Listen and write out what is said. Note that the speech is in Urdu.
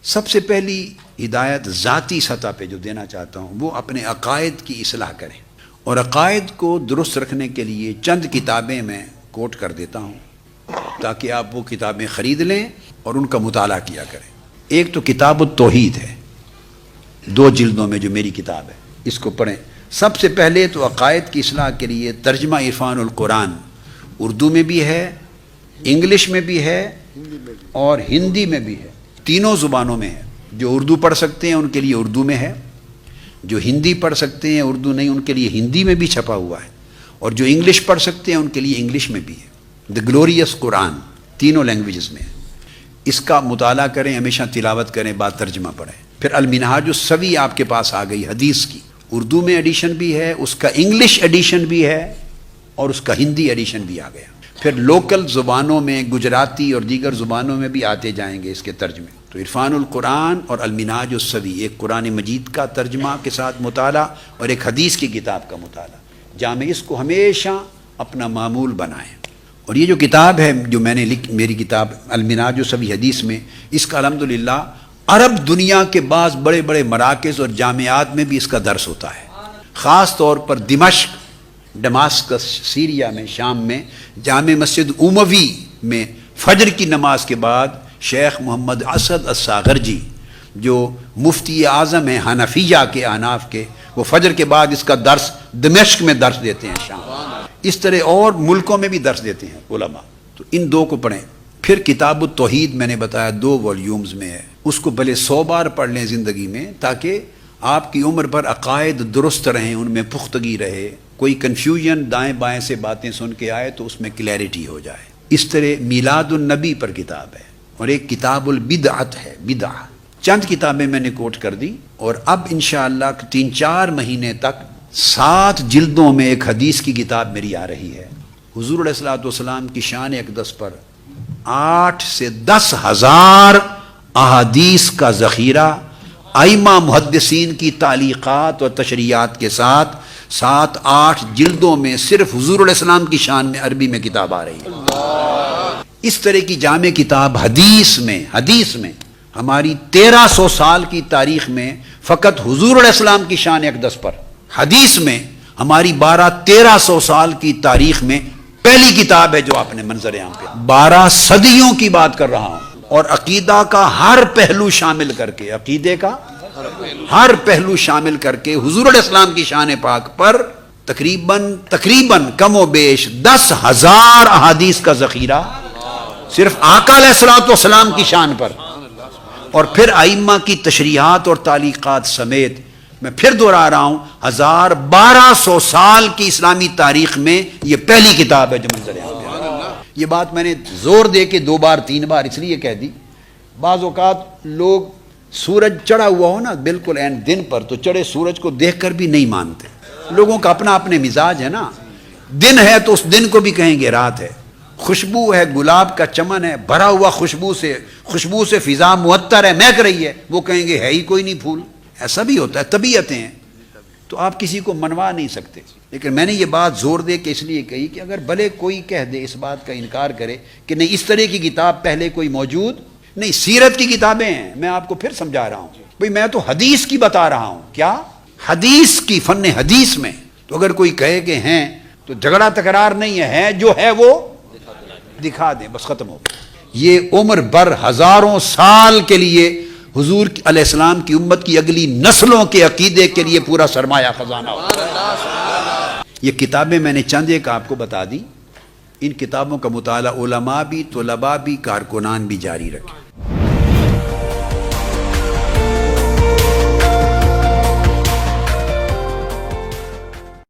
سب سے پہلی ہدایت ذاتی سطح پہ جو دینا چاہتا ہوں وہ اپنے عقائد کی اصلاح کریں، اور عقائد کو درست رکھنے کے لیے چند کتابیں میں کوٹ کر دیتا ہوں تاکہ آپ وہ کتابیں خرید لیں اور ان کا مطالعہ کیا کریں۔ ایک تو کتاب التوحید ہے، 2 جلدوں میں جو میری کتاب ہے، اس کو پڑھیں۔ سب سے پہلے تو عقائد کی اصلاح کے لیے ترجمہ عرفان القرآن اردو میں بھی ہے، انگلش میں بھی ہے اور ہندی میں بھی ہے، تینوں زبانوں میں ہے۔ جو اردو پڑھ سکتے ہیں ان کے لیے اردو میں ہے، جو ہندی پڑھ سکتے ہیں اردو نہیں ان کے لیے ہندی میں بھی چھپا ہوا ہے، اور جو انگلش پڑھ سکتے ہیں ان کے لیے انگلش میں بھی ہے۔ دی گلوریس قرآن تینوں لینگویجز میں ہے۔ اس کا مطالعہ کریں، ہمیشہ تلاوت کریں، بعد ترجمہ پڑھیں۔ پھر المنہاج السوی آپ کے پاس آ گئی حدیث کی، اردو میں ایڈیشن بھی ہے، اس کا انگلش ایڈیشن بھی ہے اور اس کا ہندی ایڈیشن بھی آ گیا۔ پھر لوکل زبانوں میں گجراتی اور دیگر زبانوں میں بھی آتے جائیں گے اس کے ترجمے۔ تو عرفان القرآن اور المنہاج السوی، ایک قرآن مجید کا ترجمہ کے ساتھ مطالعہ اور ایک حدیث کی کتاب کا مطالعہ جامع، اس کو ہمیشہ اپنا معمول بنائیں۔ اور یہ جو کتاب ہے جو میں نے میری کتاب المنہاج السوی حدیث میں، اس کا الحمدللہ عرب دنیا کے بعض بڑے بڑے مراکز اور جامعات میں بھی اس کا درس ہوتا ہے، خاص طور پر دمشق، ڈماسکس، سیریا میں، شام میں، جامع مسجد اموی میں فجر کی نماز کے بعد شیخ محمد اسد الساغرجی جو مفتی اعظم ہیں حنفیہ کے، احناف کے، وہ فجر کے بعد اس کا درس دمشق میں درس دیتے ہیں شام۔ اس طرح اور ملکوں میں بھی درس دیتے ہیں علماء۔ تو ان 2 کو پڑھیں۔ پھر کتاب التوحید میں نے بتایا 2 والیومز میں ہے، اس کو بھلے 100 بار پڑھ لیں زندگی میں تاکہ آپ کی عمر بھر عقائد درست رہیں، ان میں پختگی رہے، کوئی کنفیوژن دائیں بائیں سے باتیں سن کے آئے تو اس میں کلیئرٹی ہو جائے۔ اس طرح میلاد النبی پر کتاب ہے، اور ایک کتاب البدعت ہے، بدعہ۔ چند کتابیں میں نے کوٹ کر دی، اور اب انشاءاللہ 3-4 مہینے تک 7 جلدوں میں ایک حدیث کی کتاب میری آ رہی ہے۔ حضور علیہ الصلوۃ والسلام کی شان اقدس پر 8 سے 10 ہزار احادیث کا ذخیرہ، ائمہ محدثین کی تعلیقات اور تشریحات کے ساتھ 7-8 جلدوں میں صرف حضور علیہ السلام کی شان میں عربی میں کتاب آ رہی ہے۔ اس طرح کی جامع کتاب حدیث میں ہماری 1300 سال کی تاریخ میں فقط حضور علیہ السلام کی شان اقدس پر، حدیث میں ہماری 1200-1300 سال کی تاریخ میں پہلی کتاب ہے جو آپ نے منظر عام پہ 12 صدیوں کی بات کر رہا ہوں، اور عقیدہ کا ہر پہلو شامل کر کے، عقیدے کا ہر پہلو شامل کر کے حضور علیہ السلام کی شان پاک پر تقریباً کم و بیش 10,000 احادیث کا ذخیرہ صرف آقا علیہ الصلوۃ والسلام کی شان پر، اور پھر ائمہ کی تشریحات اور تعلیقات سمیت، میں پھر دوہرا رہا ہوں، 1200 سال کی اسلامی تاریخ میں یہ پہلی کتاب ہے جو منظر عام پہ۔ یہ بات میں نے زور دے کے 2 بار 3 بار اس لیے کہہ دی، بعض اوقات لوگ سورج چڑھا ہوا ہو نا بالکل این دن پر، تو چڑھے سورج کو دیکھ کر بھی نہیں مانتے۔ لوگوں کا اپنا اپنے مزاج ہے نا، دن ہے تو اس دن کو بھی کہیں گے رات ہے، خوشبو ہے، گلاب کا چمن ہے بھرا ہوا خوشبو سے فضا معطر ہے، مہک رہی ہے، وہ کہیں گے ہے ہی کوئی نہیں پھول۔ ایسا بھی ہوتا ہے، طبیعتیں ہیں، تو آپ کسی کو منوا نہیں سکتے۔ لیکن میں نے یہ بات زور دے کے اس لیے کہی کہ اگر بھلے کوئی کہہ دے، اس بات کا انکار کرے کہ نہیں اس طرح کی کتاب پہلے کوئی موجود نہیں، سیرت کی کتابیں ہیں، میں آپ کو پھر سمجھا رہا ہوں بھئی، میں تو حدیث کی بتا رہا ہوں، کیا حدیث کی، فن حدیث میں۔ تو اگر کوئی کہے کہ ہیں تو جھگڑا تکرار نہیں ہے، جو ہے وہ دکھا دیں، بس ختم ہو گیا۔ یہ عمر بھر ہزاروں سال کے لیے حضور علیہ السلام کی امت کی اگلی نسلوں کے عقیدے کے لیے پورا سرمایہ خزانہ ہوگا۔ یہ کتابیں میں نے چند ایک آپ کو بتا دی، ان کتابوں کا مطالعہ علماء بھی، طلباء بھی، کارکنان بھی جاری رکھیں۔